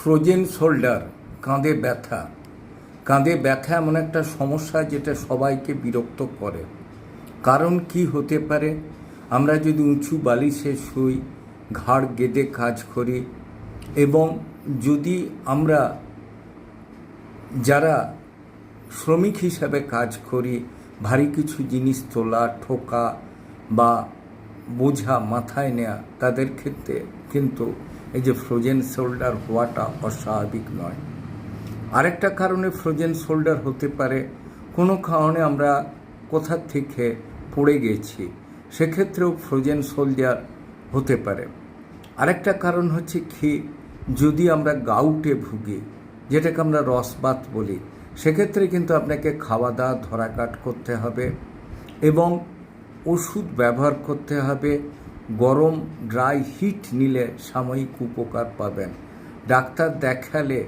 Frozen shoulder, কাঁধে ব্যথা। কাঁধে ব্যথা এমন একটা সমস্যা যেটা সবাইকে বিরক্ত করে। কারণ কি হতে পারে? আমরা যদি উঁচু বালিশে শুই, ঘাড় গেঁদে কাজ করি, এবং যদি আমরা যারা শ্রমিক হিসাবে কাজ করি, ভারী কিছু জিনিস তোলা, ঠোকা বা বোঝা মাথায় নেওয়া, তাদের ক্ষেত্রে কিন্তু এই যে ফ্রোজেন শোল্ডার হওয়াটা অস্বাভাবিক নয়। আরেকটা কারণে ফ্রোজেন শোল্ডার হতে পারে, কোনো কারণে আমরা কোথা থেকে পড়ে গেছি, সেক্ষেত্রেও ফ্রোজেন শোল্ডার হতে পারে। আরেকটা কারণ হচ্ছে কি, যদি আমরা গাউটে ভুগি, যেটাকে আমরা রসবাত বলি, সেক্ষেত্রে কিন্তু আপনাকে খাওয়া দাওয়া ধরাকাট করতে হবে এবং ওষুধ ব্যবহার করতে হবে। গরম ড্রাই হিট নিলে সাময়িক উপকার পাবেন। ডাক্তার দেখালে